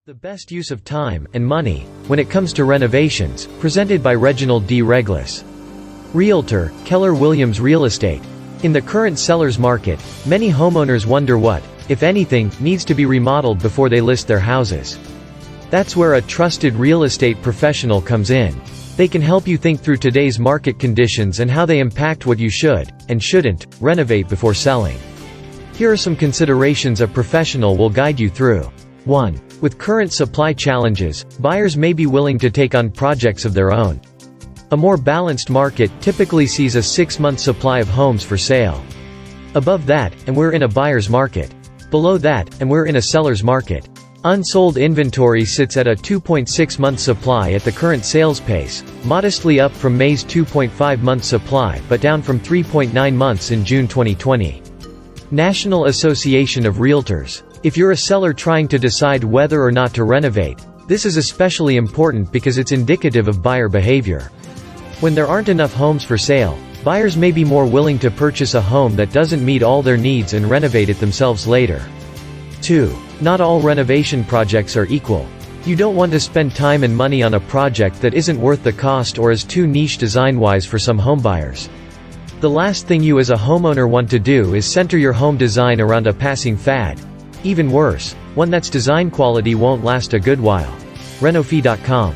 The best use of time and money when it comes to renovations, presented by Reginald D. Reglis, Realtor, Keller Williams Real Estate. In the current seller's market, many homeowners wonder what, if anything, needs to be remodeled before they list their houses. That's where a trusted real estate professional comes in. They can help you think through today's market conditions and how they impact what you should, and shouldn't, renovate before selling. Here are some considerations a professional will guide you through. 1. With current supply challenges, buyers may be willing to take on projects of their own. A more balanced market typically sees a 6-month supply of homes for sale. Above that, and we're in a buyer's market. Below that, and we're in a seller's market. Unsold inventory sits at a 2.6-month supply at the current sales pace, modestly up from May's 2.5-month supply but down from 3.9 months in June 2020. National Association of Realtors. If you're a seller trying to decide whether or not to renovate, this is especially important because it's indicative of buyer behavior. When there aren't enough homes for sale, buyers may be more willing to purchase a home that doesn't meet all their needs and renovate it themselves later. 2. Not all renovation projects are equal. You don't want to spend time and money on a project that isn't worth the cost or is too niche design-wise for some homebuyers. The last thing you as a homeowner want to do is center your home design around a passing fad. Even worse, one that's design quality won't last a good while. Renofi.com.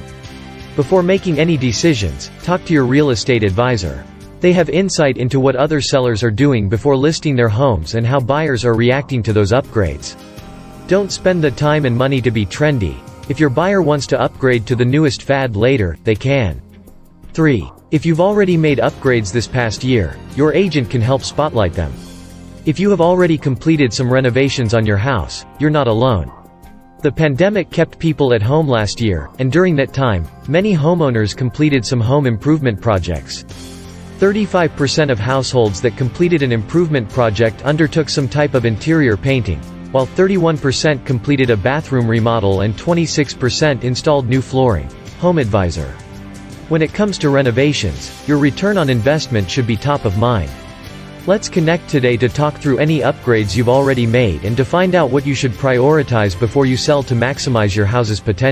Before making any decisions, talk to your real estate advisor. They have insight into what other sellers are doing before listing their homes and how buyers are reacting to those upgrades. Don't spend the time and money to be trendy. If your buyer wants to upgrade to the newest fad later, they can. 3. If you've already made upgrades this past year, your agent can help spotlight them. If you have already completed some renovations on your house, you're not alone. The pandemic kept people at home last year, and during that time, many homeowners completed some home improvement projects. 35% of households that completed an improvement project undertook some type of interior painting, while 31% completed a bathroom remodel and 26% installed new flooring. HomeAdvisor. When it comes to renovations, your return on investment should be top of mind. Let's connect today to talk through any upgrades you've already made and to find out what you should prioritize before you sell to maximize your house's potential.